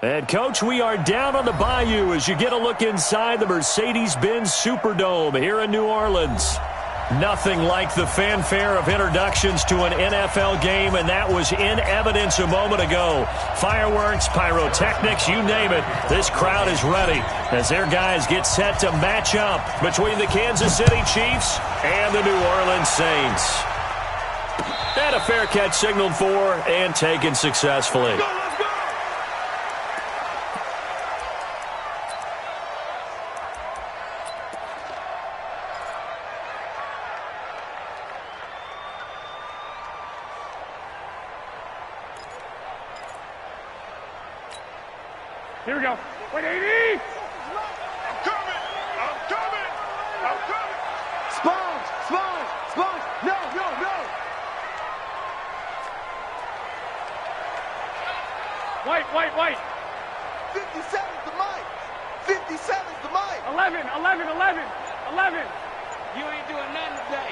And, Coach, we are down on the Bayou as you get a look inside the Mercedes-Benz Superdome here in New Orleans. Nothing like the fanfare of introductions to an NFL game, and that was in evidence a moment ago. Fireworks, pyrotechnics, you name it. This crowd is ready as their guys get set to match up between the Kansas City Chiefs and the New Orleans Saints. And a fair catch signaled for and taken successfully. Here we go. Wait, 80! I'm coming! I'm coming! I'm coming! Sponge! Sponge! Sponge! No, no, no! White, white, white! 57's the mic! 57's the mic! 11, 11, 11, 11! You ain't doing nothing today.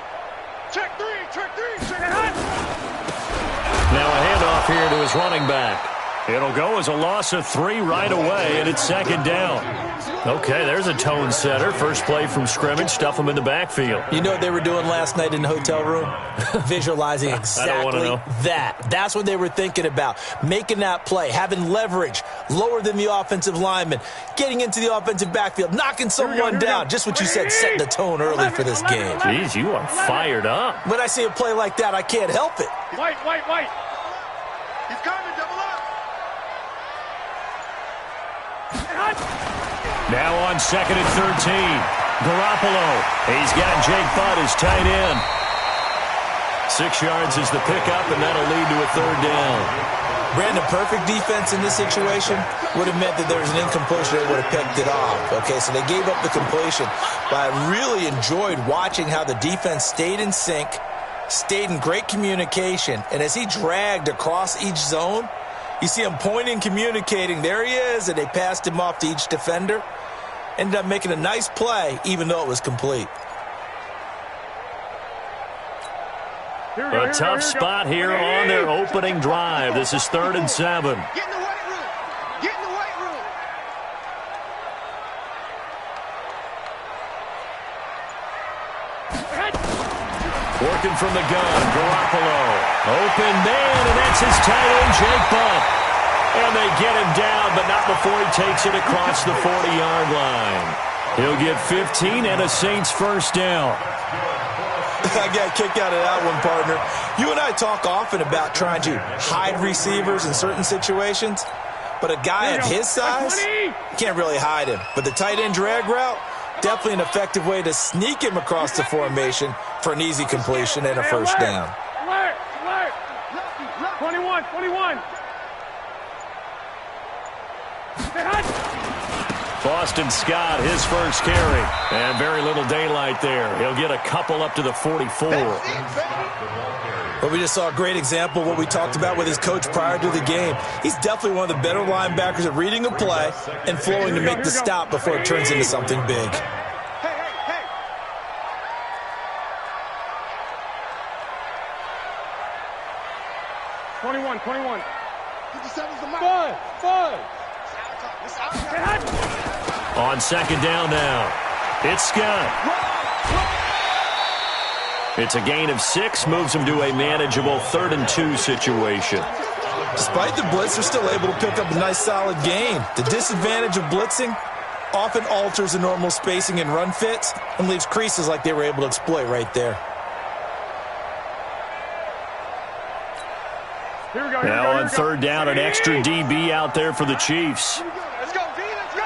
Check three, check three, check it. Now a handoff here to his running back. It'll go as a loss of 3 right away, and it's second down. Okay, there's a tone setter. First play from scrimmage, stuff them in the backfield. You know what they were doing last night in the hotel room? Visualizing exactly that. That's what they were thinking about. Making that play, having leverage, lower than the offensive lineman, getting into the offensive backfield, knocking someone down. Just what you said, setting the tone early for this game. Jeez, you are fired up. When I see a play like that, I can't help it. White, white, white. He's coming, double up. Now on second and 13. Garoppolo. He's got Jake Butt as tight end. 6 yards is the pickup, and that'll lead to a third down. Brandon, perfect defense in this situation would have meant that there was an incompletion that would have picked it off. Okay, so they gave up the completion. But I really enjoyed watching how the defense stayed in sync, stayed in great communication, and as he dragged across each zone, you see him pointing, communicating. There he is, and they passed him off to each defender. Ended up making a nice play, even though it was complete. A tough spot here on their opening drive. This is 3rd and 7. Get in the weight room. Get in the weight room. Working from the gun, Garoppolo. Open man, and that's his tight end, Jake Butt. And they get him down, but not before he takes it across the 40-yard line. He'll get 15 and a Saints first down. I got a kick out of that one, partner. You and I talk often about trying to hide receivers in certain situations, but a guy of his size can't really hide him. But the tight end drag route, definitely an effective way to sneak him across the formation for an easy completion and a first down. Alert, alert. 21, 21. Boston Scott, his first carry. And very little daylight there. He'll get a couple up to the 44. Well, we just saw a great example of what we talked about with his coach prior to the game. He's definitely one of the better linebackers at reading a play and flowing to make the stop before it turns into something big. Hey, hey, hey. 21, 21. 57's the mic. Five. On second down now, it's Scott. It's a gain of 6, moves him to a manageable 3rd and 2 situation. Despite the blitz, they're still able to pick up a nice solid gain. The disadvantage of blitzing often alters the normal spacing and run fits and leaves creases like they were able to exploit right there. Here we go. Now on 3rd down, an extra DB out there for the Chiefs. Let's go, D. Let's go.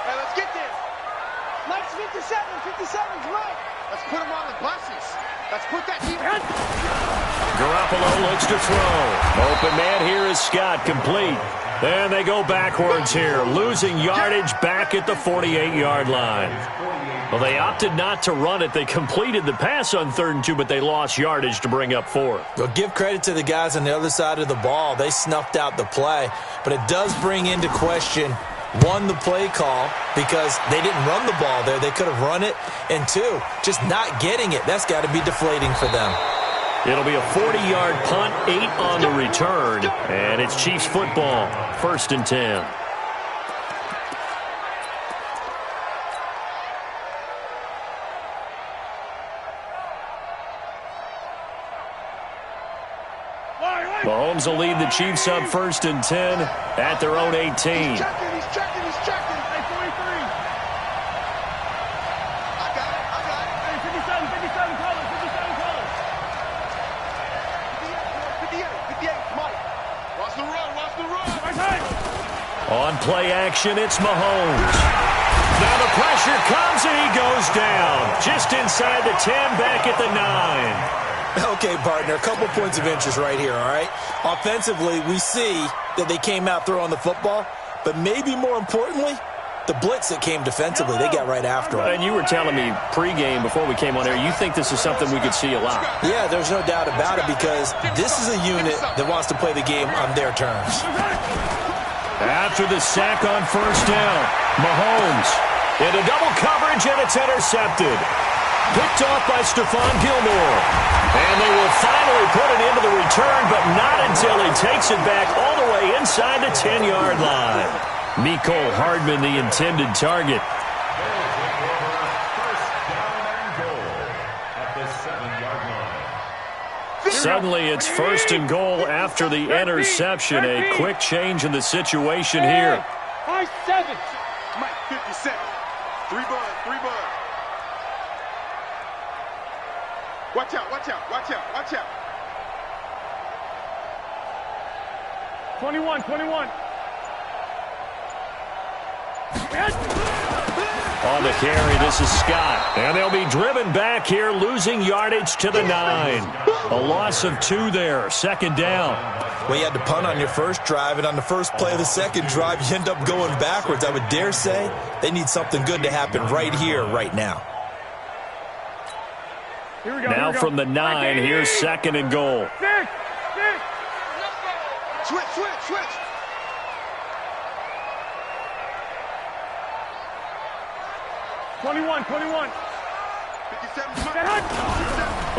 Hey, let's get this. Mike's 57. 57's right. Let's put him on the buses. Let's put that team. Garoppolo looks to throw. Open man here is Scott, complete. And they go backwards here, losing yardage back at the 48-yard line. Well, they opted not to run it. They completed the pass on 3rd and 2, but they lost yardage to bring up 4th. Well, give credit to the guys on the other side of the ball. They snuffed out the play, but it does bring into question, 1, the play call, because they didn't run the ball there. They could have run it, and 2, just not getting it. That's got to be deflating for them. It'll be a 40-yard punt, 8 on the return, and it's Chiefs football, 1st and 10. Mahomes will lead the Chiefs up 1st and 10 at their own 18. He's checking. Hey, 43. I got it. Hey, 57 colors. 58, Mike. Watch the run. On play action, it's Mahomes. Now the pressure comes and he goes down. Just inside the 10, back at the 9. Okay, partner, a couple points of interest right here, all right? Offensively, we see that they came out throwing the football, but maybe more importantly, the blitz that came defensively, they got right after them. And you were telling me pregame before we came on air, you think this is something we could see a lot. Yeah, there's no doubt about it because this is a unit that wants to play the game on their terms. After the sack on 1st down, Mahomes into double coverage, and it's intercepted. Picked off by Stephon Gilmore. And they will finally put it into the return, but not until he takes it back all the way inside the 10-yard line. Mecole Hardman, the intended target. Suddenly it's 1st and goal after the interception. A quick change in the situation here. 5-7. Mike, 57. 3 buns. Watch out. 21. On the carry, this is Scott. And they'll be driven back here, losing yardage to the 9. A loss of 2 there, 2nd down. Well, you had to punt on your first drive, and on the first play of the second drive, you end up going backwards. I would dare say they need something good to happen right here, right now. Now from the 9, here's 2nd and goal. Switch. 21. 57.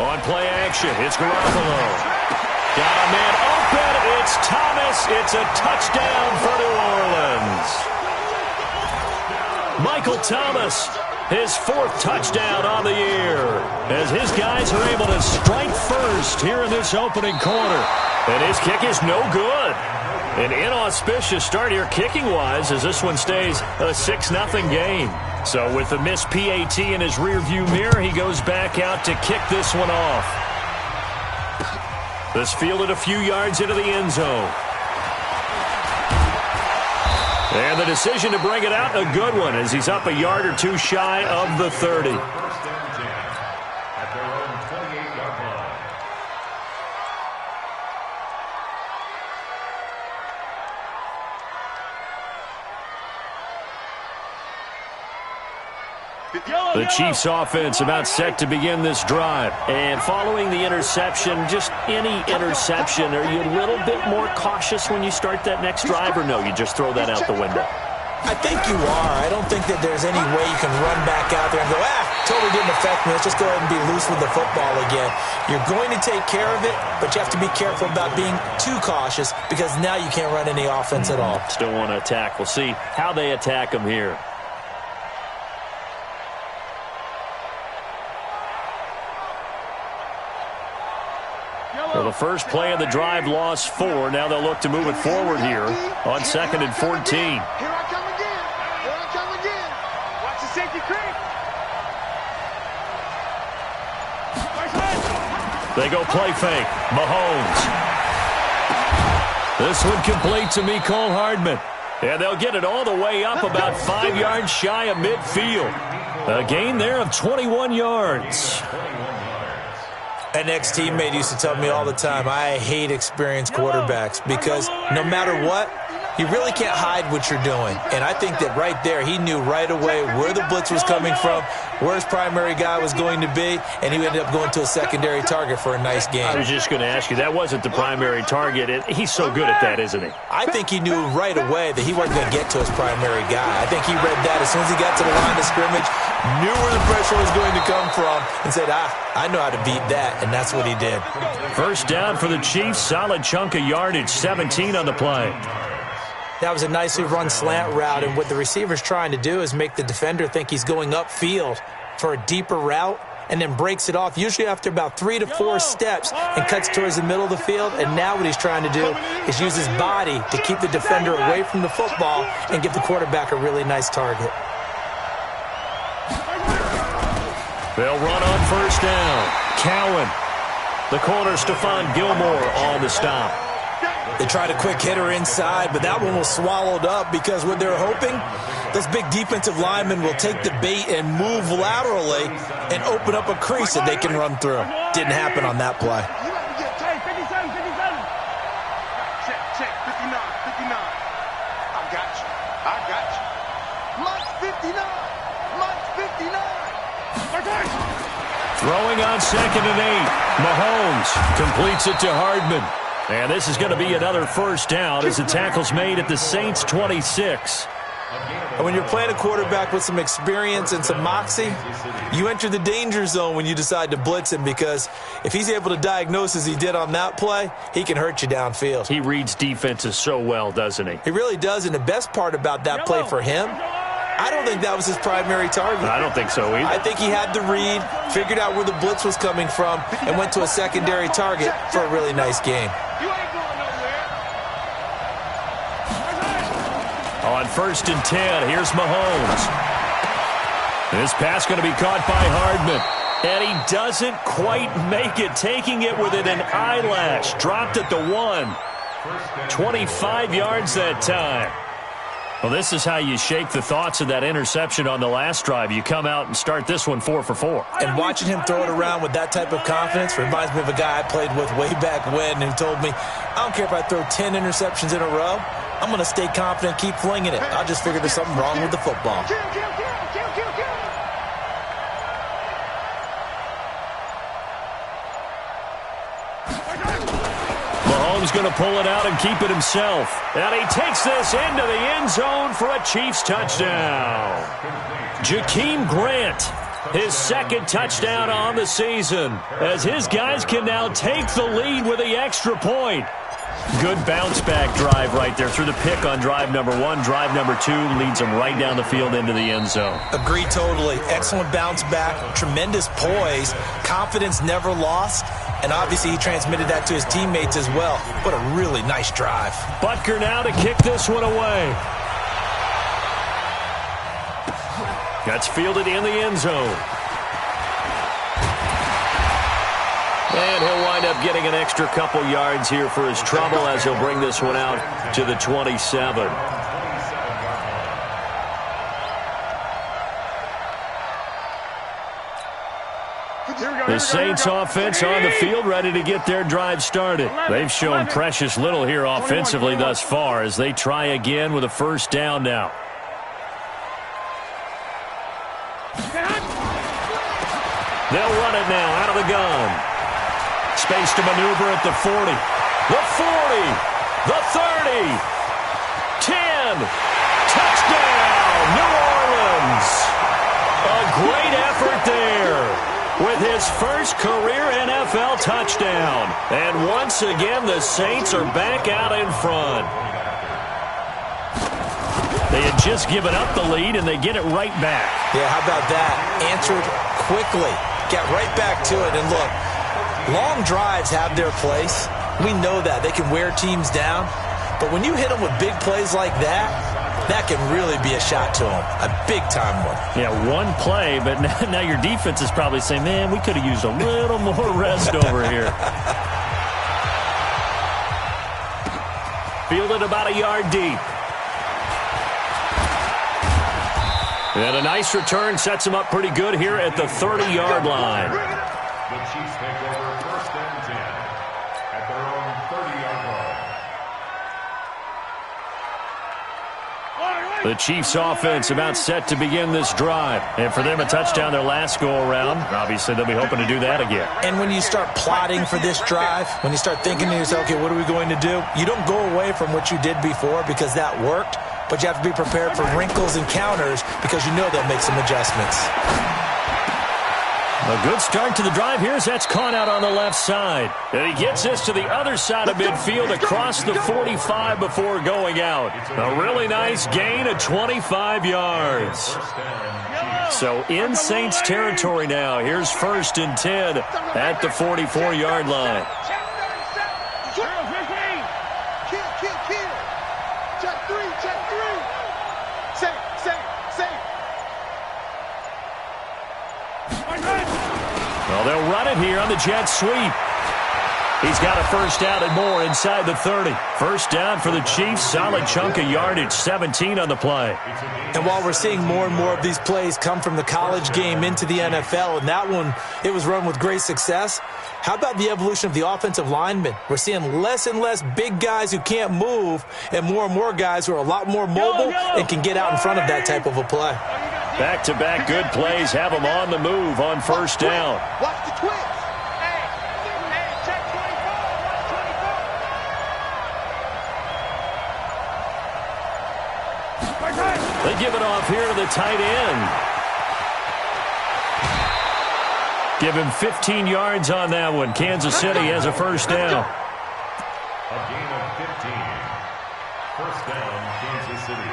On play action, it's Garoppolo. Got a man open, it's Thomas. It's a touchdown for New Orleans. Michael Thomas, his 4th touchdown on the year, as his guys are able to strike first here in this opening quarter. And his kick is no good. An inauspicious start here kicking-wise as this one stays a 6-0 game. So with the missed PAT in his rearview mirror, he goes back out to kick this one off. This fielded a few yards into the end zone. And the decision to bring it out, a good one, as he's up a yard or 2 shy of the 30. The Chiefs offense about set to begin this drive. And following the interception, just any interception, are you a little bit more cautious when you start that next drive, or no, you just throw that out the window? I think you are. I don't think that there's any way you can run back out there and go, totally didn't affect me. Let's just go ahead and be loose with the football again. You're going to take care of it, but you have to be careful about being too cautious because now you can't run any offense at all. Still want to attack. We'll see how they attack them here. Well, the first play of the drive lost 4. Now they'll look to move it forward here on 2nd and 14. Here I come again. Watch the safety creep. They go play fake. Mahomes. This one complete to Mecole Hardman. And they'll get it all the way up about 5 yards shy of midfield. A gain there of 21 yards. An ex-teammate used to tell me all the time, I hate experienced quarterbacks because no matter what, You really can't hide what you're doing. And I think that right there, he knew right away where the blitz was coming from, where his primary guy was going to be, and he ended up going to a secondary target for a nice game. I was just going to ask you, that wasn't the primary target. He's so good at that, isn't he? I think he knew right away that he wasn't going to get to his primary guy. I think he read that as soon as he got to the line of scrimmage, knew where the pressure was going to come from, and said, I know how to beat that, and that's what he did. First down for the Chiefs, solid chunk of yardage, 17 on the play. That was a nicely run slant route, and what the receiver's trying to do is make the defender think he's going upfield for a deeper route, and then breaks it off, usually after about 3 to 4 steps, and cuts towards the middle of the field. And now what he's trying to do is use his body to keep the defender away from the football and give the quarterback a really nice target. They'll run on first down. Cowan. The corner, Stephon Gilmore on the stop. They tried a quick hitter inside, but that one was swallowed up because what they're hoping, those big defensive linemen will take the bait and move laterally and open up a crease that they can run through. Didn't happen on that play. Check, 57. Check, 59. I got you. Mike 59. Throwing on 2nd and 8. Mahomes completes it to Hardman. And this is going to be another first down as the tackle's made at the Saints' 26. And when you're playing a quarterback with some experience and some moxie, you enter the danger zone when you decide to blitz him, because if he's able to diagnose as he did on that play, he can hurt you downfield. He reads defenses so well, doesn't he? He really does, and the best part about that play for him, I don't think that was his primary target. I don't think so either. I think he had the read, figured out where the blitz was coming from, and went to a secondary target for a really nice game. On 1st and 10, here's Mahomes. This pass going to be caught by Hardman. And he doesn't quite make it, taking it within an eyelash. Dropped at the 1. 25 yards that time. Well, this is how you shake the thoughts of that interception on the last drive. You come out and start this one 4 for 4. And watching him throw it around with that type of confidence reminds me of a guy I played with way back when who told me, I don't care if I throw 10 interceptions in a row. I'm going to stay confident, keep flinging it. I'll just figure there's something wrong with the football. Mahomes going to pull it out and keep it himself. And he takes this into the end zone for a Chiefs touchdown. Jakeem Grant, his 2nd touchdown on the season, as his guys can now take the lead with the extra point. Good bounce-back drive right there through the pick on drive number 1. Drive number 2 leads them right down the field into the end zone. Agree totally. Excellent bounce-back, tremendous poise, confidence never lost, and obviously he transmitted that to his teammates as well. What a really nice drive. Butker now to kick this one away. That's fielded in the end zone. And he'll wind up getting an extra couple yards here for his trouble as he'll bring this one out to the 27. The Saints offense on the field, ready to get their drive started. They've shown precious little here offensively thus far as they try again with a first down now. They'll run it now out of the gun. Space to maneuver at the 40, the 40, the 30, 10, touchdown, New Orleans. A great effort there with his first career NFL touchdown. And once again, the Saints are back out in front. They had just given up the lead, and they get it right back. Yeah, how about that? Answered quickly, get right back to it, and look. Long drives have their place. We know that. They can wear teams down. But when you hit them with big plays like that, that can really be a shot to them. A big-time one. Yeah, one play, but now your defense is probably saying, man, we could have used a little more rest over here. Fielded about a yard deep. And a nice return sets him up pretty good here at the 30-yard line. The Chiefs take over 1st and 10 at their own 30-yard The Chiefs offense about set to begin this drive. And for them, a touchdown their last go-around. Obviously, they'll be hoping to do that again. And when you start plotting for this drive, when you start thinking to yourself, okay, what are we going to do? You don't go away from what you did before because that worked, but you have to be prepared for wrinkles and counters because you know they'll make some adjustments. A good start to the drive here as that's caught out on the left side. And he gets this to the other side of midfield across the 45 before going out. A really nice gain of 25 yards. So in Saints territory now. Here's 1st and 10 at the 44-yard line. Well, they'll run it here on the jet sweep. He's got a first down and more inside the 30. First down for the Chiefs. Solid chunk of yardage, 17 on the play. And while we're seeing more and more of these plays come from the college game into the NFL, and that one, it was run with great success, how about the evolution of the offensive linemen? We're seeing less and less big guys who can't move and more guys who are a lot more mobile and can get out in front of that type of a play. Back-to-back good plays have them on the move on first down. Watch the twist. They give it off here to the tight end. Give him 15 yards on that one. Kansas City has a first down. A gain of 15. First down, Kansas City.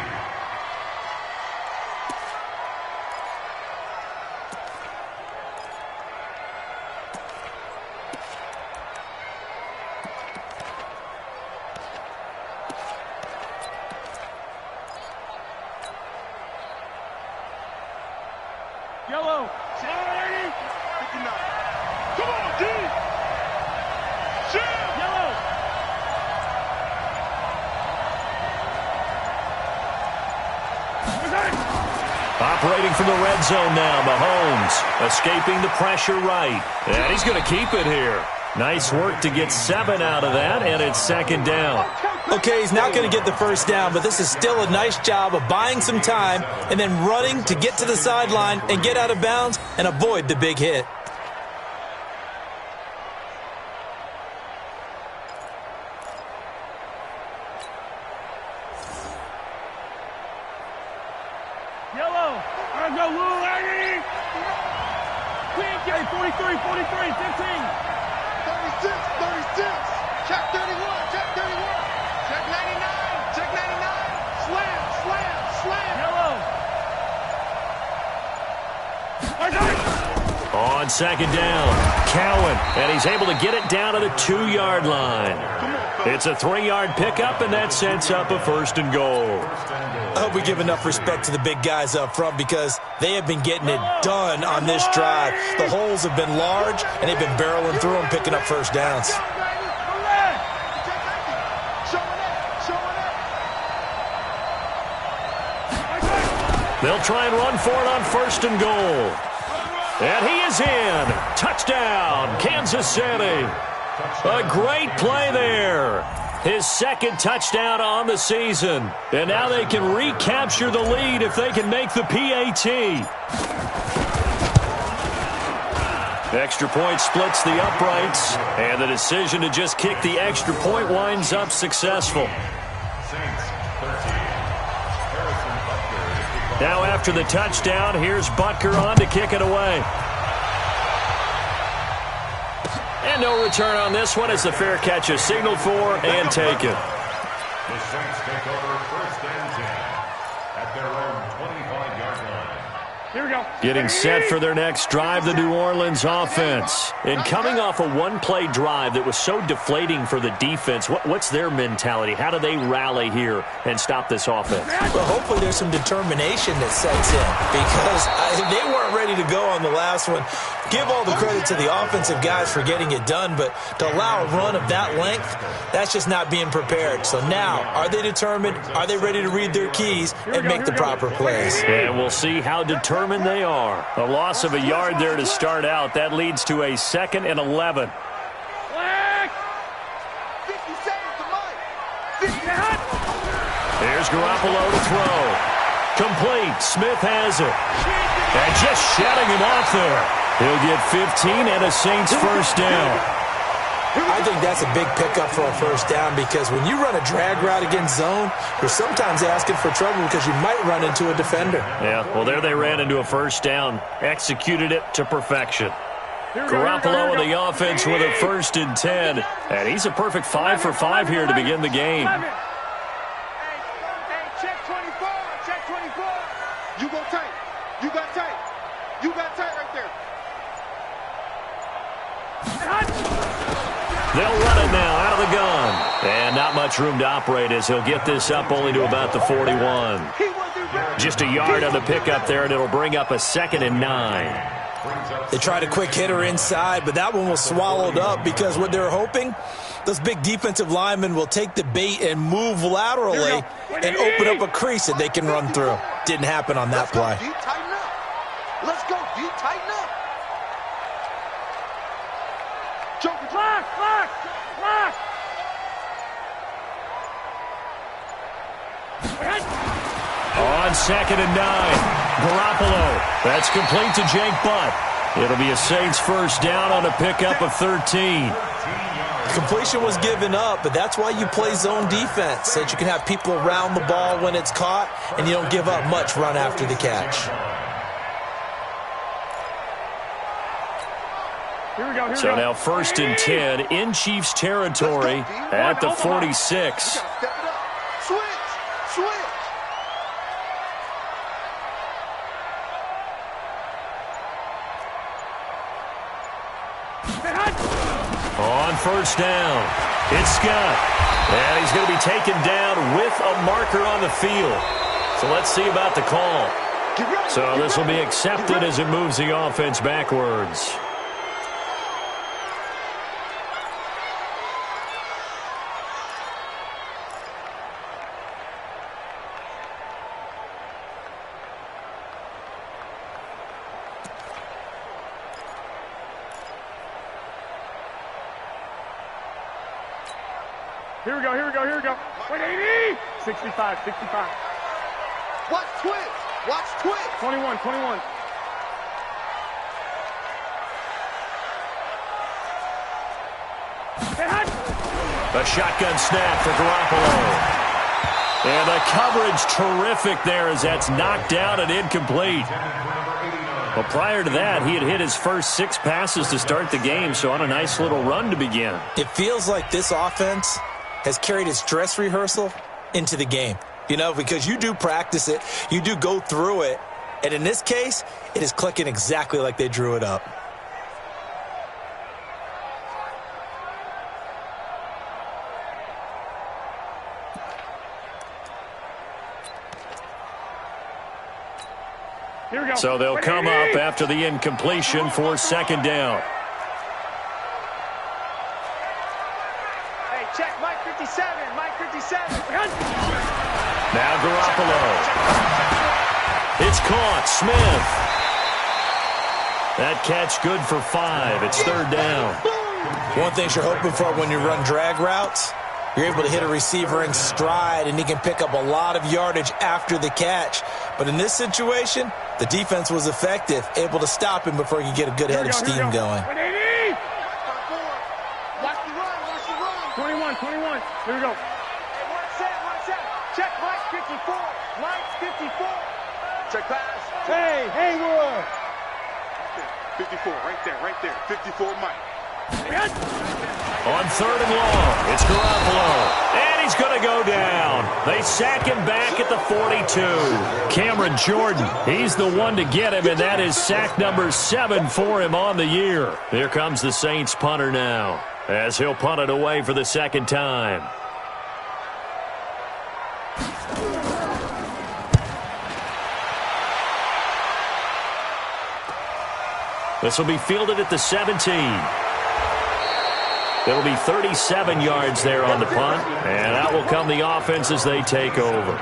Yellow. 59. Come on, D. Shoot. Yellow. Operating from the red zone now, Mahomes escaping the pressure right. And he's going to keep it here. Nice work to get 7 out of that, and it's second down. Okay, he's not going to get the first down, but this is still a nice job of buying some time and then running to get to the sideline and get out of bounds and avoid the big hit. Yellow. Let's go, Lou Aggie. Quick, 43, 43, 15. 36, 36. Check 31, check 31. Check 99, check 99. Slam, slam, slam. Yellow. On second down, Cowan, and he's able to get it down to the 2-yard line. It's a 3-yard pickup, and that sets up a first and goal. I hope we give enough respect to the big guys up front because they have been getting it done on this drive. The holes have been large, and they've been barreling through them, picking up first downs. They'll try and run for it on first and goal. And he is in. Touchdown, Kansas City. A great play there. His second touchdown on the season. And now they can recapture the lead if they can make the PAT. Extra point splits the uprights. And the decision to just kick the extra point winds up successful. Now after the touchdown, here's Butker on to kick it away. And no return on this one as the fair catch is signaled for and taken. The Saints take over first and 10 at their own 25-yard line. Here we go. Getting set for their next drive, the New Orleans offense. And coming off a one-play drive that was so deflating for the defense, what's their mentality? How do they rally here and stop this offense? Well, hopefully there's some determination that sets in because they weren't ready to go on the last one. Give all the credit to the offensive guys for getting it done, but to allow a run of that length, that's just not being prepared. So now, are they determined? Are they ready to read their keys and make the proper plays? And we'll see how determined they are. A loss of a yard there to start out. That leads to a 2nd and 11. 50 seconds to Mike. 50 Here's Garoppolo to throw. Complete. Smith has it. And just shutting him off there. He'll get 15 and a Saints first down. I think that's a big pickup for a first down because when you run a drag route against zone, you're sometimes asking for trouble because you might run into a defender. Yeah, well, there they ran into a first down. Executed it to perfection. Garoppolo in the offense with a 1st and 10. And he's a perfect 5 for 5 here to begin the game. Hey, check 24. Check 24. You go tight. You got tight. You got tight right there. They'll run it now out of the gun. And not much room to operate as he'll get this up only to about the 41. Just a yard on the pickup there, and it'll bring up a 2nd and 9. They tried a quick hitter inside, but that one was swallowed up because what they're hoping, those big defensive linemen will take the bait and move laterally and open up a crease that they can run through. Didn't happen on that play. Let's go, D. Tighten up. Joker, clock. On 2nd and 9, Garoppolo. That's complete to Jake Butt. It'll be a Saints first down on a pickup of 13. Completion was given up, but that's why you play zone defense, so that you can have people around the ball when it's caught, and you don't give up much run after the catch. So now 1st and 10 in Chiefs territory at the 46. Switch. On 1st down, it's Scott. And he's going to be taken down with a marker on the field. So let's see about the call. So this will be accepted as it moves the offense backwards. Here we go. 180. 65. Watch twist. 21. A shotgun snap for Garoppolo. And the coverage terrific there as that's knocked down and incomplete. Well, prior to that, he had hit his first 6 passes to start the game, so on a nice little run to begin. It feels like this offense has carried its dress rehearsal into the game. You know, because you do practice it, you do go through it, and in this case, it is clicking exactly like they drew it up. So they'll come up after the incompletion for 2nd down. Hey, check Mike 57. Now Garoppolo. It's caught. Smith. That catch good for 5. It's 3rd down. One thing you're hoping for when you run drag routes, you're able to hit a receiver in stride, and he can pick up a lot of yardage after the catch. But in this situation, the defense was effective, able to stop him before he could get a good head of steam going. 180. Watch the run. 21. Here we go. Hey, one set. Check Mike 54. Check pass. Hey, Haywood. 54, right there. 54, Mike. On 3rd and long, it's Garoppolo. And he's going to go down. They sack him back at the 42. Cameron Jordan, he's the one to get him, and that is sack number 7 for him on the year. Here comes the Saints punter now, as he'll punt it away for the 2nd time. This will be fielded at the 17. It'll be 37 yards there on the punt, and out will come the offense as they take over.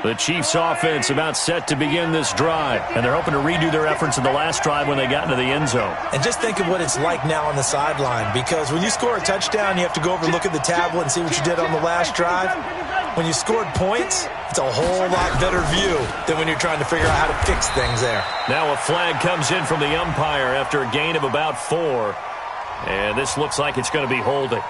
The Chiefs offense about set to begin this drive, and they're hoping to redo their efforts in the last drive when they got into the end zone. And just think of what it's like now on the sideline, because when you score a touchdown, you have to go over and look at the tablet and see what you did on the last drive. When you scored points, it's a whole lot better view than when you're trying to figure out how to fix things there. Now a flag comes in from the umpire after a gain of about 4. And this looks like it's going to be holding.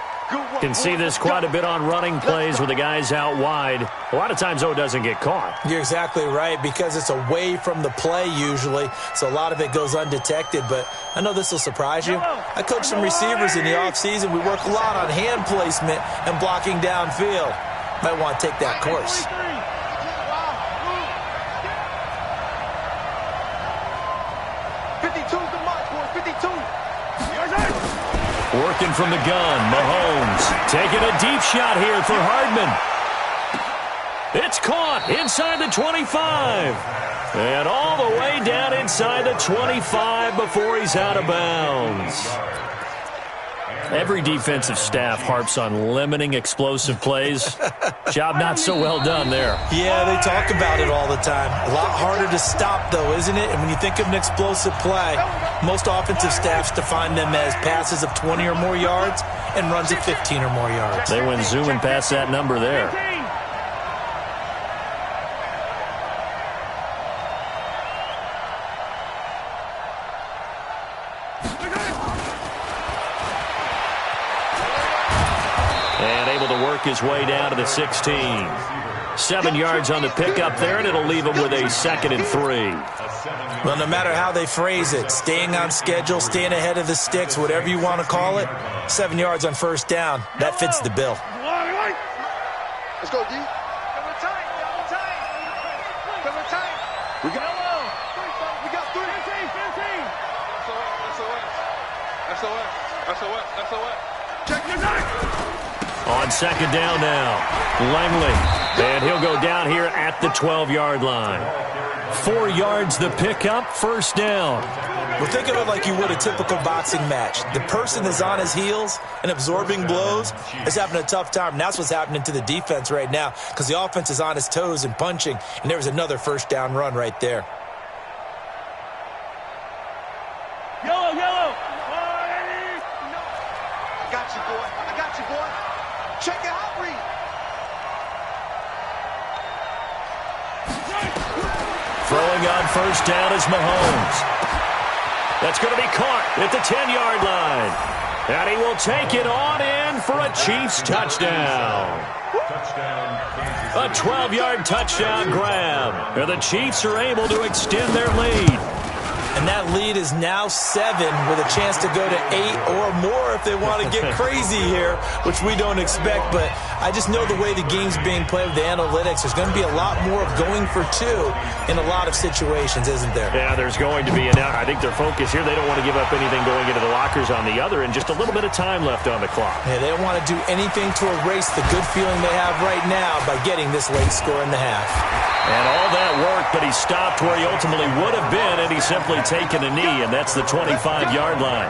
Can see this quite a bit on running plays with the guys out wide. A lot of times, though, it doesn't get caught. You're exactly right, because it's away from the play usually, so a lot of it goes undetected. But I know this will surprise you. I coach some receivers in the offseason. We work a lot on hand placement and blocking downfield. Might want to take that course. 52's the mark, boys. 52. Working from the gun, Mahomes taking a deep shot here for Hardman. It's caught inside the 25. And all the way down inside the 25 before he's out of bounds. Every defensive staff harps on limiting explosive plays. Job not so well done there. Yeah, they talk about it all the time. A lot harder to stop, though, isn't it? And when you think of an explosive play, most offensive staffs define them as passes of 20 or more yards and runs of 15 or more yards. They went zooming past that number there. His way down to the 16. 7 yards on the pickup there, and it'll leave him with a 2nd and 3. Well, no matter how they phrase it, staying on schedule, staying ahead of the sticks, whatever you want to call it, 7 yards on first down, that fits the bill. Let's go, D. Double time. Double time. We got 3. SOS. Check your knife. On 2nd down now, Langley. And he'll go down here at the 12-yard line. 4 yards the pickup, first down. Well, think of it like you would a typical boxing match. The person is on his heels and absorbing blows is having a tough time. And that's what's happening to the defense right now, because the offense is on his toes and punching. And there was another first down run right there. Yellow. I got you, boy. Check it out, Reed. Throwing on first down is Mahomes. That's going to be caught at the 10-yard line. And he will take it on in for a Chiefs touchdown. A 12-yard touchdown grab. And the Chiefs are able to extend their lead. And that lead is now 7 with a chance to go to 8 or more if they want to get crazy here, which we don't expect. But I just know the way the game's being played with the analytics, there's going to be a lot more of going for 2 in a lot of situations, isn't there? Yeah, there's going to be. And I think their focus here, they don't want to give up anything going into the lockers on the other, and just a little bit of time left on the clock. Yeah, they don't want to do anything to erase the good feeling they have right now by getting this late score in the half. And all that work, but he stopped where he ultimately would have been, and he simply taken a knee, and that's the 25-yard line.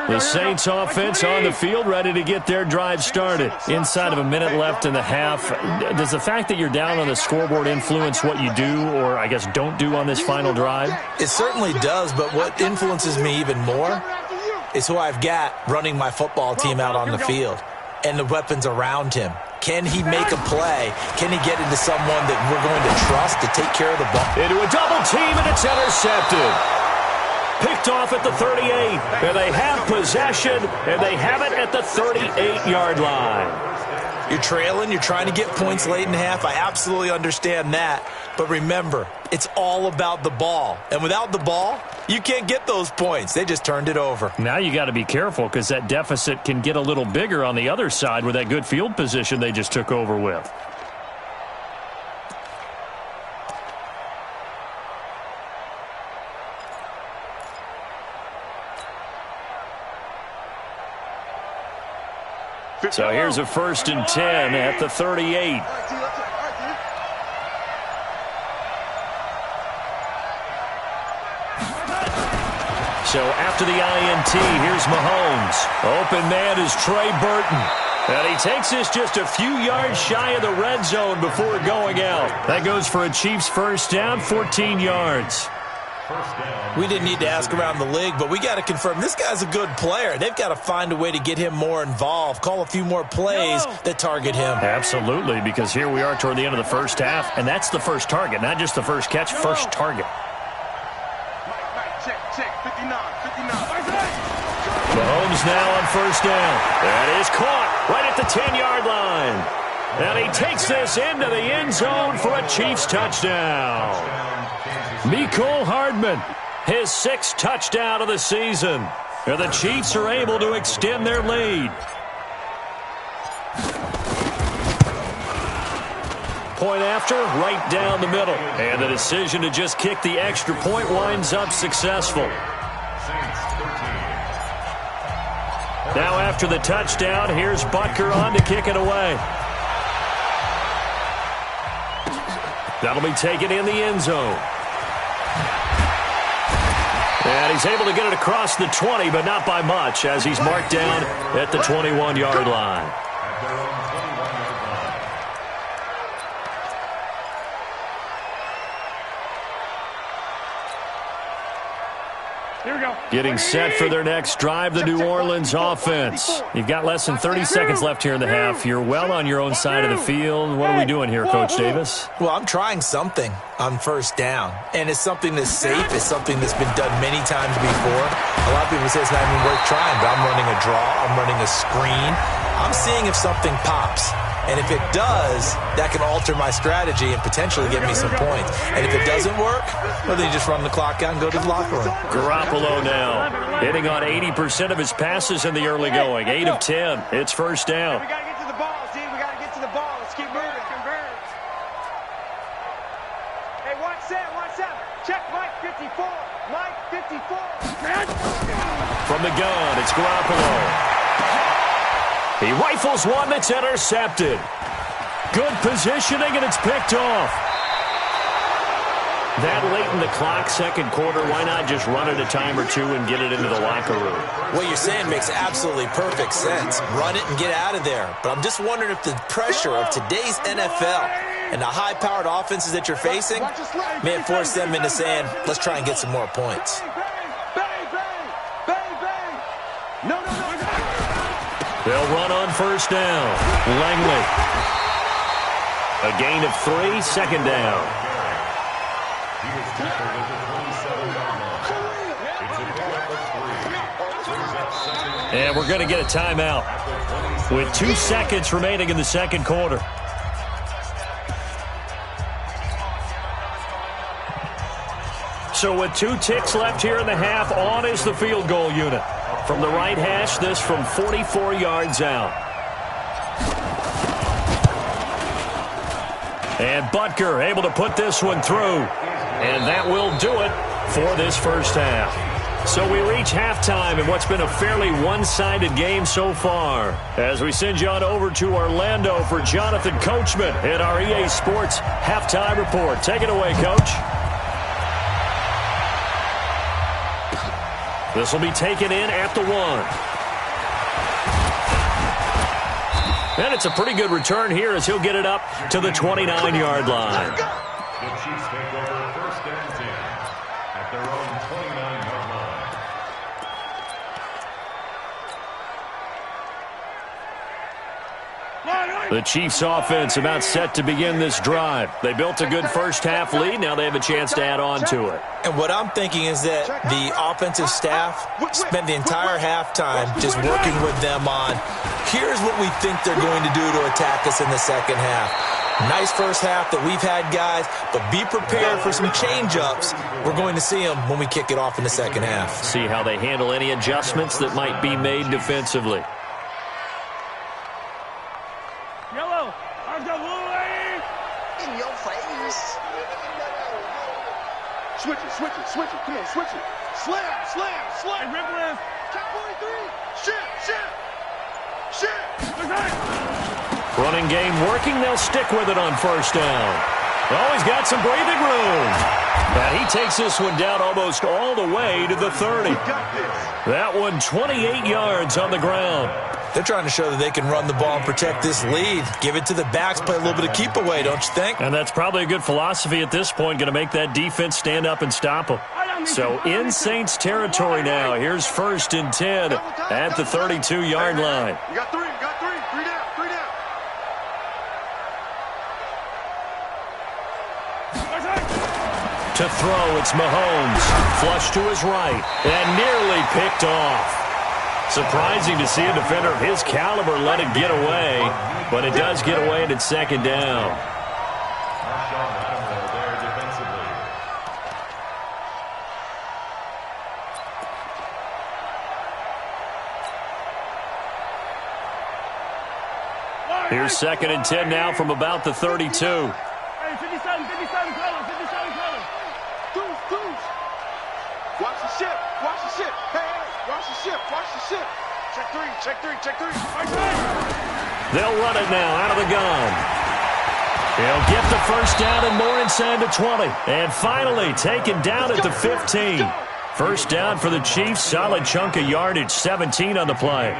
The Saints offense on the field, ready to get their drive started. Inside of a minute left in the half. Does the fact that you're down on the scoreboard influence what you do, or I guess don't do on this final drive? It certainly does, but what influences me even more is who I've got running my football team out on the field and the weapons around him. Can he make a play? Can he get into someone that we're going to trust to take care of the ball? Into a double team, and it's intercepted. Picked off at the 38, and they have possession, and they have it at the 38-yard line. You're trailing, you're trying to get points late in half. I absolutely understand that. But remember, it's all about the ball. And without the ball, you can't get those points. They just turned it over. Now you got to be careful, because that deficit can get a little bigger on the other side with that good field position they just took over with. So here's a 1st and 10 at the 38. So after the INT, here's Mahomes. Open man is Trey Burton. And he takes this just a few yards shy of the red zone before going out. That goes for a Chiefs first down, 14 yards. We didn't need to ask around the league, but we got to confirm this guy's a good player. They've got to find a way to get him more involved, call a few more plays that target him. Absolutely, because here we are toward the end of the first half, and that's the first target, not just the first catch, first target. Check, 59. Mahomes now on first down. That is caught right at the 10-yard line. And he takes this into the end zone for a Chiefs touchdown. Mecole Hardman, his 6th touchdown of the season. And the Chiefs are able to extend their lead. Point after, right down the middle. And the decision to just kick the extra point winds up successful. Now after the touchdown, here's Butker on to kick it away. That'll be taken in the end zone. And he's able to get it across the 20, but not by much, as he's marked down at the 21-yard line. Here we go. Getting set for their next drive, the New Orleans offense. You've got less than 30 seconds left here in the half. You're well on your own side of the field. What are we doing here, Coach Davis? Well, I'm trying something on first down, and it's something that's safe. It's something that's been done many times before. A lot of people say it's not even worth trying, but I'm running a draw. I'm running a screen. I'm seeing if something pops. And if it does, that can alter my strategy and potentially get me some points. And if it doesn't work, well, then you just run the clock out and go to the locker room. Garoppolo now hitting on 80% of his passes in the early going. 8 of 10. It's first down. We got to get to the ball, Steve. We got to get to the ball. Let's keep moving. Converge. Hey, watch Sam. Check Mike 54. Mike 54. From the gun, it's Garoppolo. He rifles one that's intercepted. Good positioning, and it's picked off. That late in the clock, second quarter, why not just run it a time or two and get it into the locker room? What you're saying makes absolutely perfect sense. Run it and get out of there. But I'm just wondering if the pressure of today's NFL and the high-powered offenses that you're facing may have forced them into saying, let's try and get some more points. They'll run on first down. Langley. A gain of 3, second down. And we're going to get a timeout with 2 seconds remaining in the second quarter. So with 2 ticks left here in the half, on is the field goal unit. From the right hash, this from 44 yards out. And Butker able to put this one through. And that will do it for this first half. So we reach halftime in what's been a fairly one-sided game so far. As we send you on over to Orlando for Jonathan Coachman in our EA Sports Halftime Report. Take it away, Coach. This will be taken in at the 1. And it's a pretty good return here as he'll get it up to the 29-yard line. The Chiefs take over first and 10 at their own 29-yard line. The Chiefs offense about set to begin this drive. They built a good first half lead. Now they have a chance to add on to it. And what I'm thinking is that the offensive staff spent the entire halftime just working with them on, here's what we think they're going to do to attack us in the second half. Nice first half that we've had, guys, but be prepared for some change-ups. We're going to see them when we kick it off in the second half. See how they handle any adjustments that might be made defensively. Yellow. Let's go, blue lane. In your face. Switch it. Come on, switch it. Slam. Rip left. Check 43. Shit. Running game working. They'll stick with it on first down. Oh, he's got some breathing room. And he takes this one down almost all the way to the 30. That one 28 yards on the ground. They're trying to show that they can run the ball and protect this lead. Give it to the backs, play a little bit of keep away, don't you think? And that's probably a good philosophy at this point, going to make that defense stand up and stop them. So in Saints territory now. Here's 1st and 10 at the 32-yard line. You got 3, you got 3. 3 down, 3 down. To throw, it's Mahomes. Flush to his right and nearly picked off. Surprising to see a defender of his caliber let it get away, but it does get away and it's 2nd down. Here's 2nd and 10 now from about the 32. Hey, 57, 57, color, 57, color. Deuce. Watch the ship, watch the ship. Hey, watch the ship, watch the ship. Check 3, check 3, check 3. They'll run it now out of the gun. He'll get the 1st down and more inside the 20. And finally taken down at the 15. 1st down for the Chiefs. Solid chunk of yardage, 17 on the play.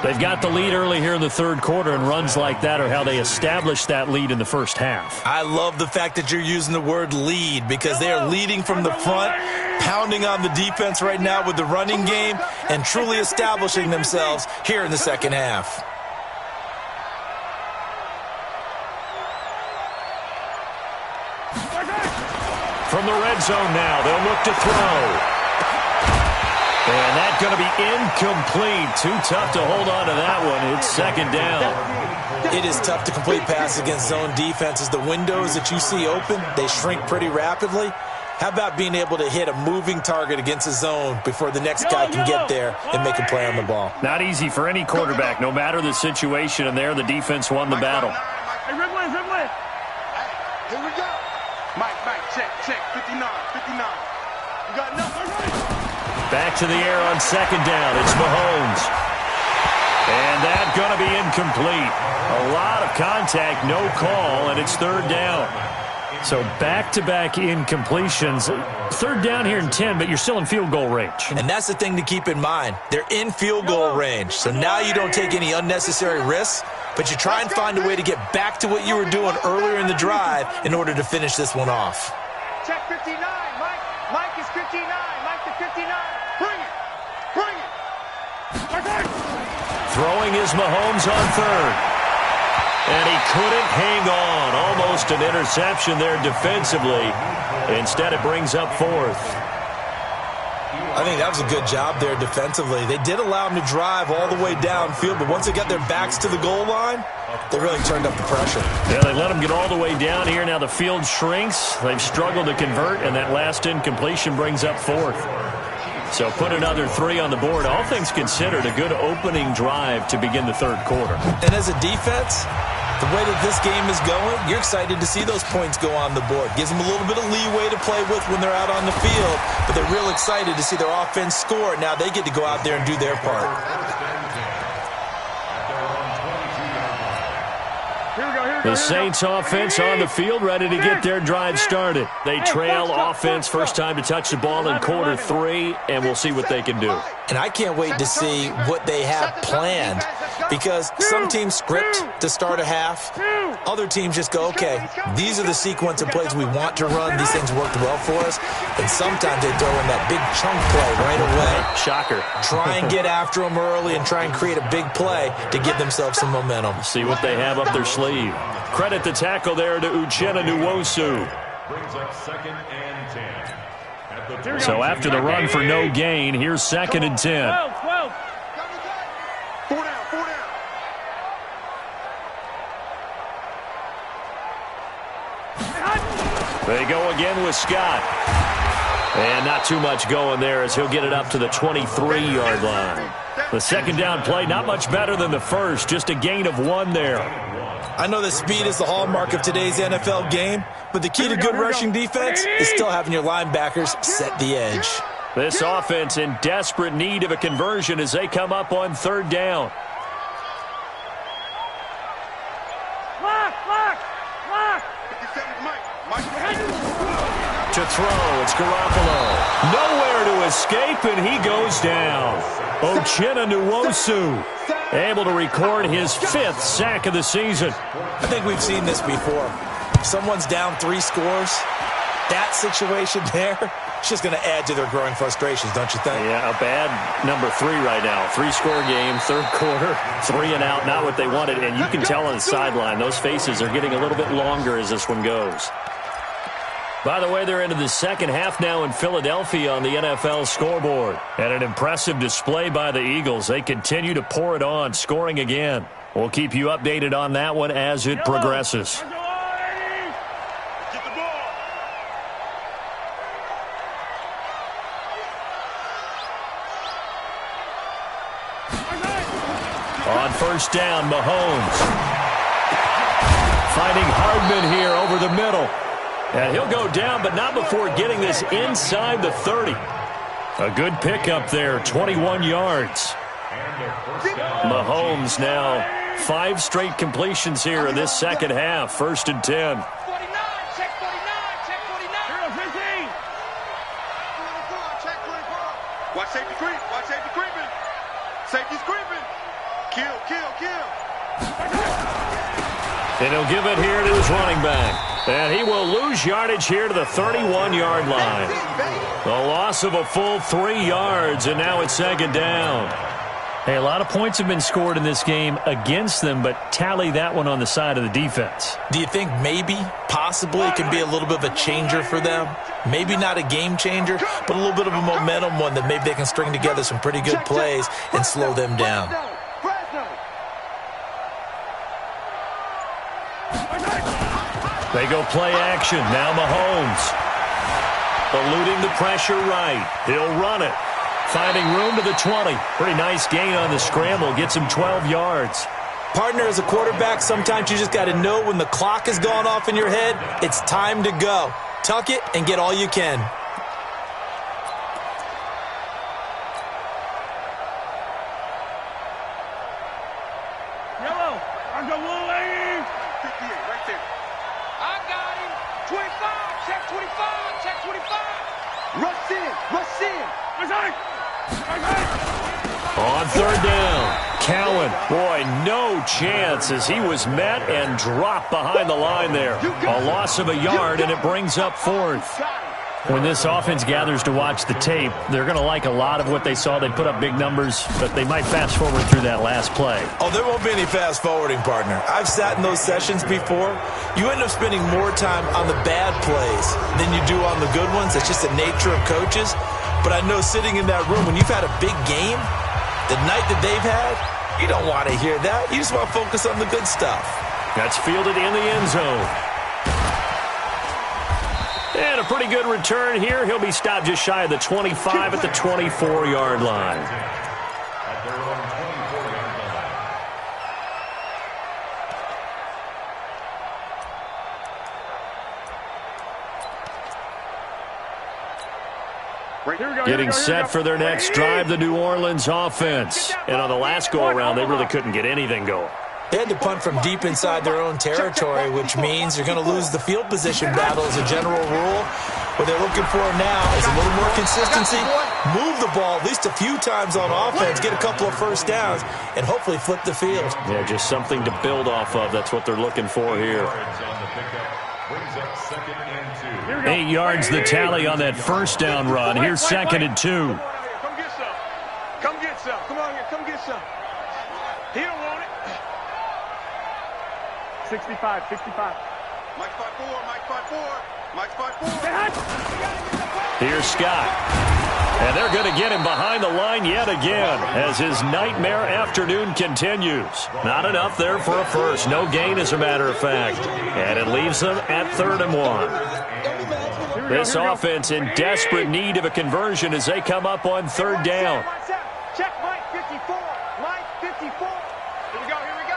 They've got the lead early here in the 3rd quarter, and runs like that are how they establish that lead in the 1st half. I love the fact that you're using the word lead because they are leading from the front, pounding on the defense right now with the running game, and truly establishing themselves here in the 2nd half. From the red zone now, they'll look to throw. And that's going to be incomplete. Too tough to hold on to that one. It's 2nd down. It is tough to complete passes against zone defenses. The windows that you see open, they shrink pretty rapidly. How about being able to hit a moving target against a zone before the next guy can get there and make a play on the ball? Not easy for any quarterback, no matter the situation. And there, the defense won the battle. Hey, Ridley. Hey, here we go. Mike, check, 59. You got enough. Back to the air on 2nd down. It's Mahomes. And that's going to be incomplete. A lot of contact, no call, and it's 3rd down. So back-to-back incompletions. 3rd down here in 10, but you're still in field goal range. And that's the thing to keep in mind. They're in field goal range. So now you don't take any unnecessary risks, but you try and find a way to get back to what you were doing earlier in the drive in order to finish this one off. Check 59, Mike. Mike is 59. Mike to 59. Bring it. Throwing is Mahomes on 3rd. And he couldn't hang on. Almost an interception there defensively. Instead, it brings up 4th. I think that was a good job there defensively. They did allow him to drive all the way downfield, but once they got their backs to the goal line, they really turned up the pressure. Yeah, they let him get all the way down here. Now the field shrinks. They've struggled to convert, and that last incompletion brings up 4th. So put another 3 on the board. All things considered, a good opening drive to begin the 3rd quarter. And as a defense, the way that this game is going, you're excited to see those points go on the board. Gives them a little bit of leeway to play with when they're out on the field, but they're real excited to see their offense score. Now they get to go out there and do their part. The Saints offense on the field, ready to get their drive started. They trail offense, first time to touch the ball in quarter 3, and we'll see what they can do. And I can't wait to see what they have planned, because some teams script to start a half. Other teams just go, okay, these are the sequence of plays we want to run. These things worked well for us. And sometimes they throw in that big chunk play right away. Shocker. Try and get after them early and try and create a big play to give themselves some momentum. See what they have up their sleeve. Credit the tackle there to Uchenna Nwosu. Brings up 2nd and 10. So after the run for no gain, here's 2nd and 10. 12. 4 down. They go again with Scott. And not too much going there as he'll get it up to the 23-yard line. The 2nd down play, not much better than the first, just a gain of 1 there. I know that speed is the hallmark of today's NFL game, but the key to good rushing defense is still having your linebackers set the edge. This offense in desperate need of a conversion as they come up on 3rd down. To throw, it's Garoppolo. Nowhere to escape, and he goes down. Uchenna Nwosu able to record his 5th sack of the season. I think we've seen this before. If someone's down 3 scores, that situation there, it's just going to add to their growing frustrations, don't you think? Yeah, a bad number 3 right now. 3-score game, 3rd quarter, 3 and out, not what they wanted. And you can tell on the sideline, those faces are getting a little bit longer as this one goes. By the way, they're into the second half now in Philadelphia on the NFL scoreboard. And an impressive display by the Eagles. They continue to pour it on, scoring again. We'll keep you updated on that one as it progresses. On first down, Mahomes. Finding Hardman here over the middle. And he'll go down, but not before getting this inside the 30. A good pickup there, 21 yards. Mahomes now 5 straight completions here in this second half. 1st and 10. 49, check 49, check 49. 0-15. Check 24. Watch safety creep. Watch safety creeping. Safety's creeping. Kill, kill, kill. And he'll give it here to his running back. And he will lose yardage here to the 31-yard line. The loss of a full 3 yards, and now it's 2nd down. Hey, a lot of points have been scored in this game against them, but tally that one on the side of the defense. Do you think maybe, possibly, it can be a little bit of a changer for them? Maybe not a game changer, but a little bit of a momentum one that maybe they can string together some pretty good plays and slow them down. They go play action. Now Mahomes. Eluding the pressure right. He'll run it. Finding room to the 20. Pretty nice gain on the scramble. Gets him 12 yards. Partner, as a quarterback, sometimes you just got to know when the clock has gone off in your head, it's time to go. Tuck it and get all you can. Yellow. I got one lane. 58 right there. I got him. 25, check 25, check 25. Rush in, rush in. On 3rd down, Cowan. Boy, no chance as he was met and dropped behind the line there. A loss of a yard, and it brings up 4th. When this offense gathers to watch the tape, they're going to like a lot of what they saw. They put up big numbers, but they might fast forward through that last play. Oh, there won't be any fast forwarding, partner. I've sat in those sessions before. You end up spending more time on the bad plays than you do on the good ones. It's just the nature of coaches. But I know sitting in that room, when you've had a big game, the night that they've had, you don't want to hear that. You just want to focus on the good stuff. That's fielded in the end zone. And a pretty good return here. He'll be stopped just shy of the 25 at the 24-yard line. At their own 24-yard line. Getting set for their next drive, the New Orleans offense. And on the last go-around, they really couldn't get anything going. They had to punt from deep inside their own territory, which means you're going to lose the field position battle as a general rule. What they're looking for now is a little more consistency, move the ball at least a few times on offense, get a couple of first downs, and hopefully flip the field. Yeah, just something to build off of. That's what they're looking for here. 8 yards the tally on that first down run. Here's 2nd and 2. Come get some. Come get some. Come on here. Come get some. He don't want it. 65, 65. Mike 5-4, Mike 5-4, Mike 5-4. Here's Scott. And they're going to get him behind the line yet again as his nightmare afternoon continues. Not enough there for a first. No gain, as a matter of fact. And it leaves them at 3rd and 1. This offense in desperate need of a conversion as they come up on 3rd down. Check Mike 54, Mike 54. Here we go, here we go.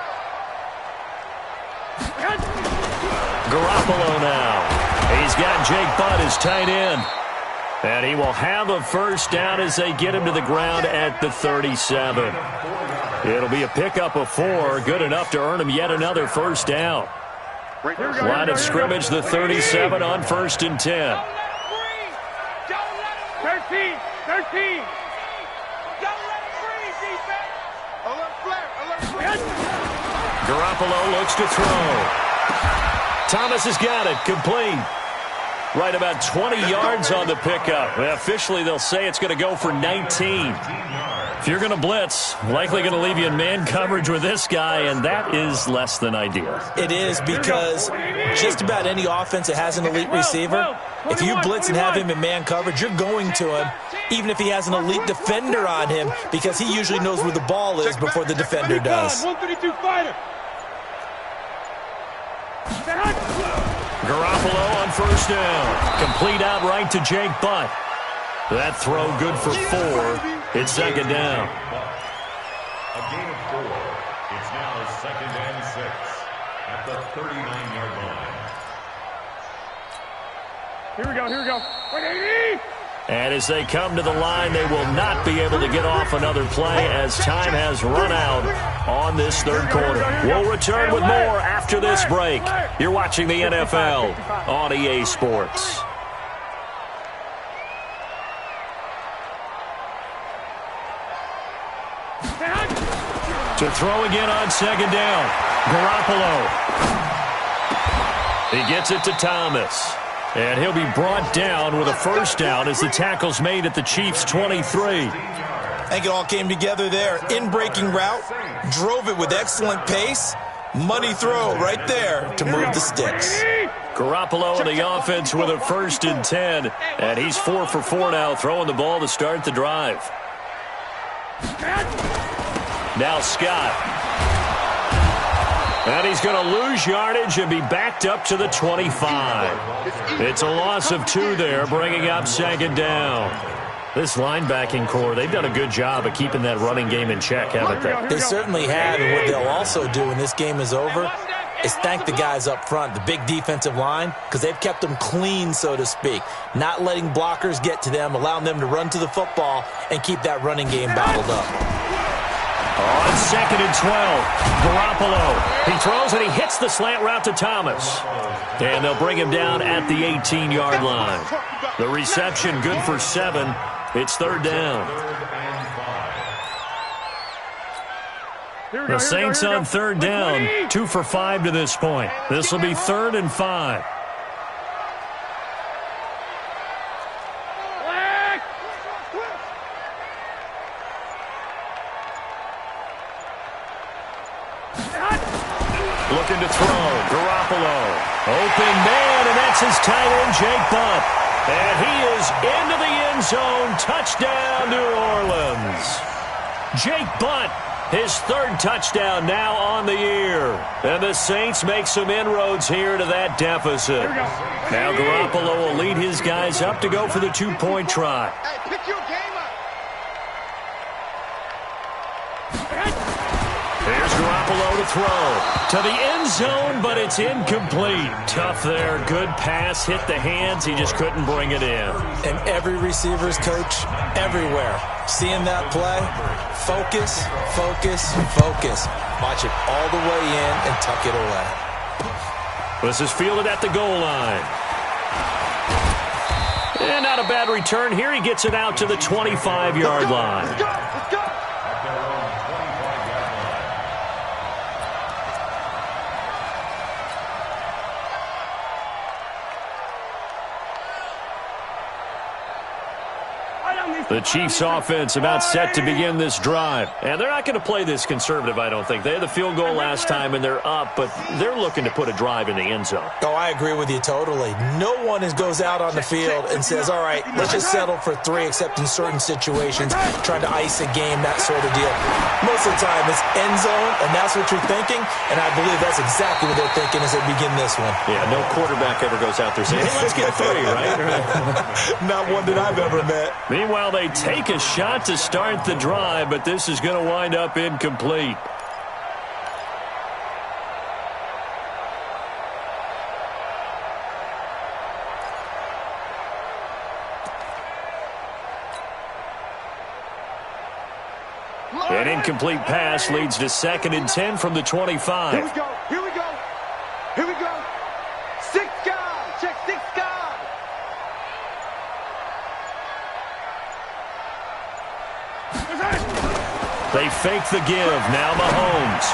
Garoppolo now. He's got Jake Butt as tight end. And he will have a first down as they get him to the ground at the 37. It'll be a pickup of 4, good enough to earn him yet another first down. Line of scrimmage, the 37 on 1st and 10. 13. Don't let it breathe, defense. Alert flare, alert flare. Garoppolo looks to throw. Thomas has got it, complete. Right about 20 yards on the pickup. Well, officially, they'll say it's going to go for 19. If you're going to blitz, likely going to leave you in man coverage with this guy, and that is less than ideal. It is, because just about any offense that has an elite receiver, if you blitz and have him in man coverage, you're going to him, even if he has an elite defender on him, because he usually knows where the ball is before the defender does. 132 fighter. Garoppolo on first down. Complete outright to Jake Butt. That throw good for 4. It's second down. A gain of 4. It's now 2nd and 6 at the 39-yard line. Here we go, here we go. 180. And as they come to the line, they will not be able to get off another play as time has run out on this third quarter. We'll return with more after this break. You're watching the NFL on EA Sports. To throw again on second down. Garoppolo. He gets it to Thomas. And he'll be brought down with a first down as the tackle's made at the Chiefs' 23. I think it all came together there. In-breaking route, drove it with excellent pace. Money throw right there to move the sticks. Garoppolo and the offense with a 1st and 10. And he's 4 for 4 now, throwing the ball to start the drive. Now Scott. And he's going to lose yardage and be backed up to the 25. It's a loss of 2 there, bringing up second down. This linebacking core, they've done a good job of keeping that running game in check, haven't they? They certainly have, and what they'll also do when this game is over is thank the guys up front, the big defensive line, because they've kept them clean, so to speak. Not letting blockers get to them, allowing them to run to the football and keep that running game bottled up. On 2nd and 12, Garoppolo. He throws and he hits the slant route to Thomas. And they'll bring him down at the 18-yard line. The reception good for 7. It's 3rd down. The Saints on 3rd down, 2 for 5 to this point. This will be 3rd and 5. Looking to throw. Garoppolo. Open man, and that's his tight end, Jake Butt. And he is into the end zone. Touchdown, New Orleans. Jake Butt, his 3rd touchdown now on the year. And the Saints make some inroads here to that deficit. Now Garoppolo will lead his guys up to go for the 2-point try. Hey, pick your game up. Here's Garoppolo to throw. To the end zone, but it's incomplete. Tough there. Good pass. Hit the hands. He just couldn't bring it in. And every receiver's coach everywhere. Seeing that play, focus, focus, focus. Watch it all the way in and tuck it away. This is fielded at the goal line. And not a bad return here. He gets it out to the 25-yard line. Let's go, let's go. The Chiefs offense about set to begin this drive. And they're not going to play this conservative, I don't think. They had the field goal last time, and they're up, but they're looking to put a drive in the end zone. Oh, I agree with you totally. No one goes out on the field and says, all right, let's just settle for 3, except in certain situations, trying to ice a game, that sort of deal. Most of the time, it's end zone, and that's what you're thinking, and I believe that's exactly what they're thinking as they begin this one. Yeah, no quarterback ever goes out there saying, hey, let's get 3, right? Not one that I've ever met. Meanwhile, they take a shot to start the drive, but this is going to wind up incomplete. An incomplete pass leads to 2nd and 10 from the 25. Here we go, here we go, here we go. 6 guys, check 6 guys. They fake the give. Now Mahomes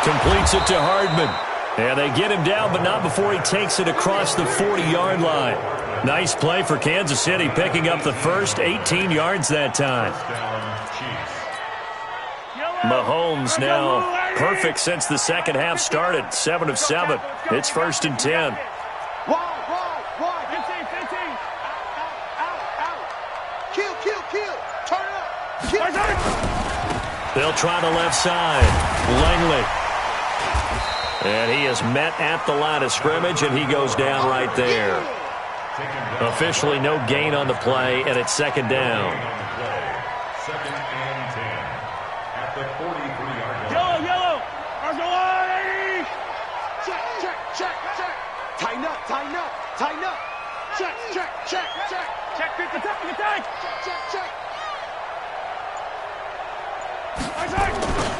completes it to Hardman. And they get him down, but not before he takes it across the 40-yard line. Nice play for Kansas City, picking up the first 18 yards that time. Mahomes now perfect since the second half started. 7 of 7. It's 1st and 10. Wide. 15. Out. Kill. Turn up. Kill. They'll try the left side. Langley. And he is met at the line of scrimmage, and he goes down right there. Officially no gain on the play, and it's 2nd down. 2nd and 10 at the 43-yard line. Yellow. Arsenal. Check. Tighten up. Check. Check. Attack. Check.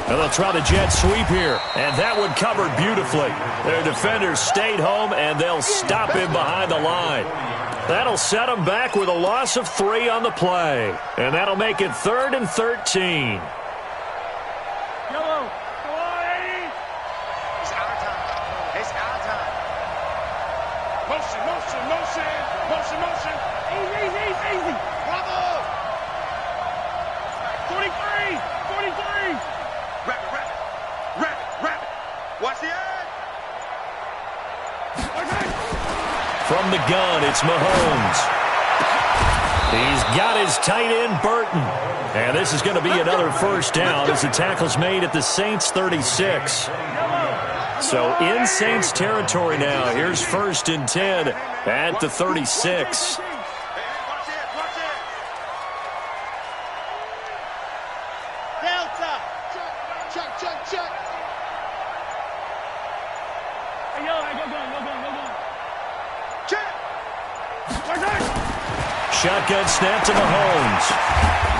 And they'll try the jet sweep here. And that one covered beautifully. Their defenders stayed home, and they'll stop him behind the line. That'll set them back with a loss of 3 on the play. And that'll make it 3rd and 13. Yellow. Go on, Eddie. It's our time. Motion. Easy. Bravo. 43. Rapid. Watch the end. From the gun, it's Mahomes. He's got his tight end, Burton. And this is going to be another 1st down as the tackle's made at the Saints' 36. So in Saints territory now. Here's 1st and 10 at the 36. Watch it. Delta. Check. Hey, yellow, go gun. Check. Shotgun snap to Mahomes.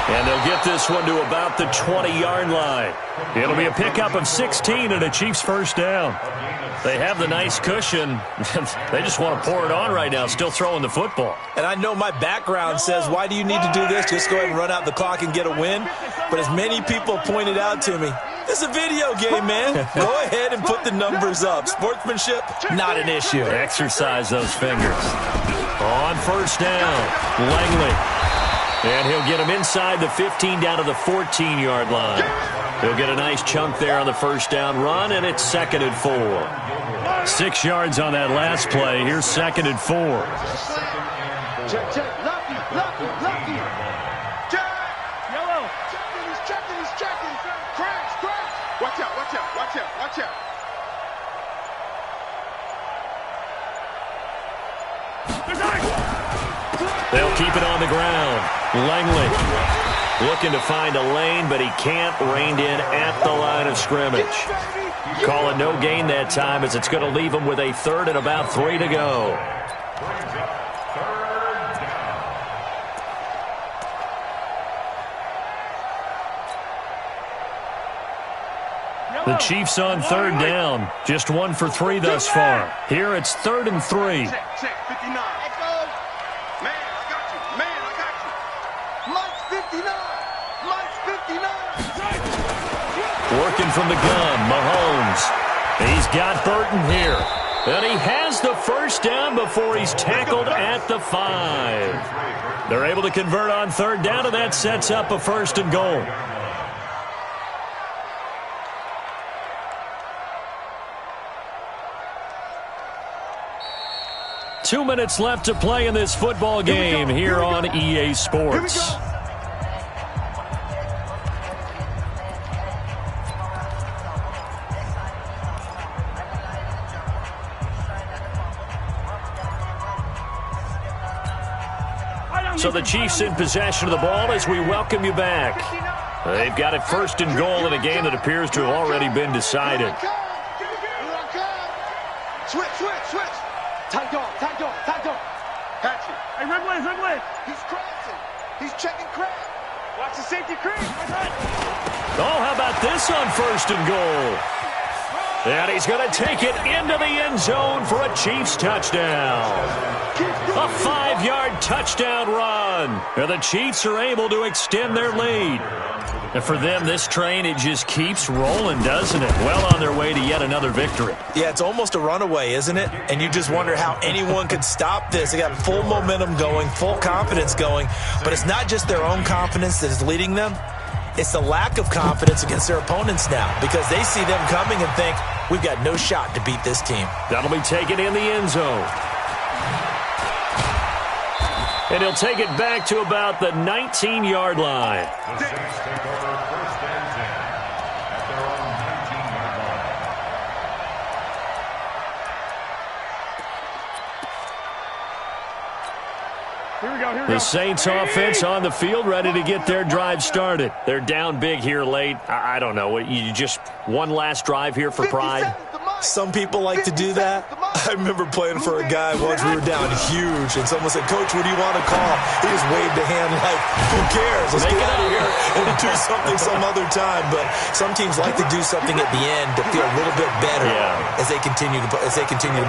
And they'll get this one to about the 20-yard line. It'll be a pickup of 16 and a Chiefs 1st down. They have the nice cushion. They just want to pour it on right now, still throwing the football. And I know my background says, why do you need to do this? Just go ahead and run out the clock and get a win. But as many people pointed out to me, this is a video game, man. Go ahead and put the numbers up. Sportsmanship, not an issue. Exercise those fingers. On 1st down, Langley. And he'll get him inside the 15 down to the 14-yard line. He'll get a nice chunk there on the 1st down run, and it's 2nd and 4. 6 yards on that last play. Here's 2nd and 4. Check. Lucky. Check. Yellow. He's checking. Crash. Watch out. They'll keep it on the ground. Langley looking to find a lane, but he can't. Reined in at the line of scrimmage. Calling no gain that time as it's going to leave him with a 3rd and about 3 to go. The Chiefs on 3rd down. Just 1 for 3 thus far. Here it's 3rd and 3. Check. 59. Let's go. Man, I got you. Mike's 59. Working from the gun, Mahomes. He's got Burton here. And he has the 1st down before he's tackled at the 5. They're able to convert on 3rd down, and that sets up a 1st and goal. Two minutes left to play in this football game here on EA Sports. So the Chiefs in possession of the ball as we welcome you back. They've got it 1st and goal in a game that appears to have already been decided. Switch. Tight dog. Catch it. Hey, Ridley. He's crossing. He's checking crack. Watch the safety creep. Oh, how about this on 1st and goal? And he's going to take it into the end zone for a Chiefs touchdown. A 5-yard touchdown run. And the Chiefs are able to extend their lead. And for them, this train, it just keeps rolling, doesn't it? Well on their way to yet another victory. Yeah, it's almost a runaway, isn't it? And you just wonder how anyone could stop this. They got full momentum going, full confidence going. But it's not just their own confidence that is leading them. It's the lack of confidence against their opponents now, because they see them coming and think, we've got no shot to beat this team. That'll be taken in the end zone. And he'll take it back to about the 19-yard line. The Saints take over 1st and 10 at their own 19-yard line. The Saints offense on the field, ready to get their drive started. They're down big here late. I don't know. You just one last drive here for pride? Some people like to do that. I remember playing for a guy once. We were down huge, and someone said, Coach, what do you want to call? He just waved a hand like, who cares? Let's get out of here and do something some other time. But some teams like to do something at the end to feel a little bit better as they continue to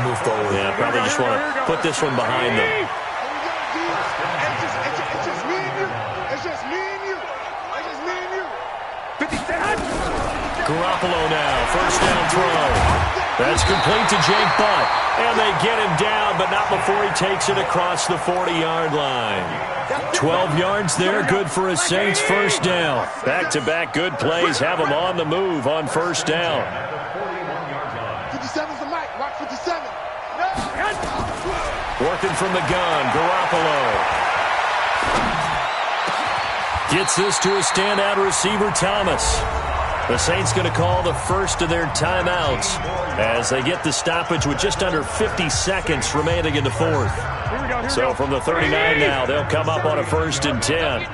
move forward. Yeah, probably just want to put this one behind them. Garoppolo now, first down throw. That's complete to Jake Butt. And they get him down, but not before he takes it across the 40-yard line. 12 yards there, good for a Saints first down. Back-to-back good plays have him on the move on first down. 57's the mic, watch 57. Working from the gun, Garoppolo. Gets this to a standout receiver, Thomas. The Saints going to call the first of their timeouts as they get the stoppage with just under 50 seconds remaining in the fourth. So from the 39 now, they'll come up on a 1st and 10.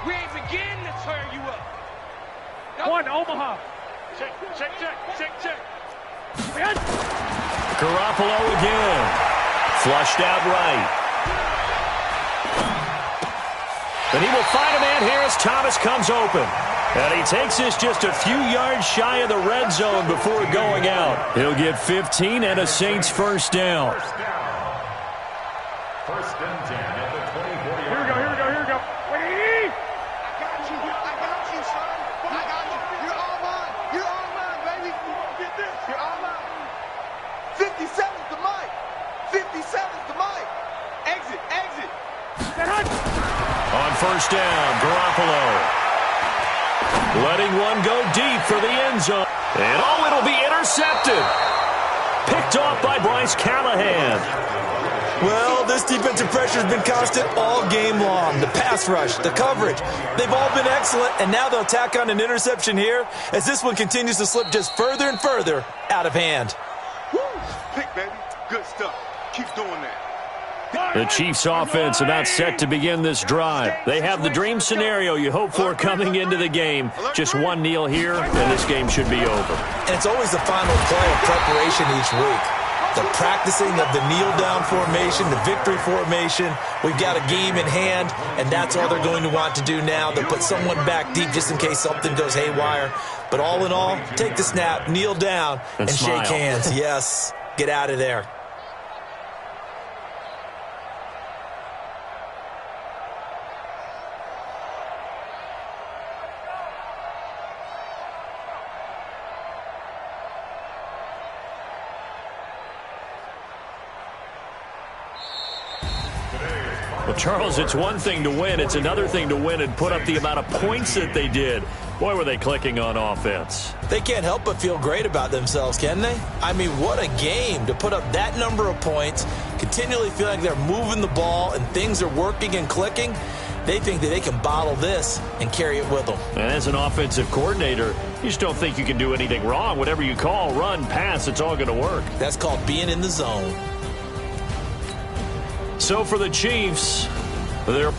We ain't beginning to turn you up. One, Omaha. Check. Garoppolo again. Flushed out right. And he will find a man here as Thomas comes open. And he takes this just a few yards shy of the red zone before going out. He'll get 15 and a Saints first down. 1st and 10 at the 24-yard line. Here we go. Wait. I got you, son. I got you. You're all mine, baby. Get this. You're all mine. 57's the mic. 57's the mic. Exit. On first down, Garoppolo. Letting one go deep for the end zone. And it'll be intercepted. Picked off by Bryce Callahan. Well, this defensive pressure has been constant all game long. The pass rush, the coverage, they've all been excellent, and now they'll tack on an interception here as this one continues to slip just further and further out of hand. Woo! Pick, baby. Good stuff. Keep doing that. The Chiefs offense about set to begin this drive. They have the dream scenario you hope for coming into the game. Just one kneel here, and this game should be over. And it's always the final play of preparation each week. The practicing of the kneel-down formation, the victory formation. We've got a game in hand, and that's all they're going to want to do now. They'll put someone back deep just in case something goes haywire. But all in all, take the snap, kneel down, and shake hands. Yes, get out of there. Well, Charles, it's one thing to win. It's another thing to win and put up the amount of points that they did. Boy, were they clicking on offense. They can't help but feel great about themselves, can they? I mean, what a game to put up that number of points, continually feel like they're moving the ball and things are working and clicking. They think that they can bottle this and carry it with them. And as an offensive coordinator, you just don't think you can do anything wrong. Whatever you call, run, pass, it's all going to work. That's called being in the zone. So for the Chiefs, they're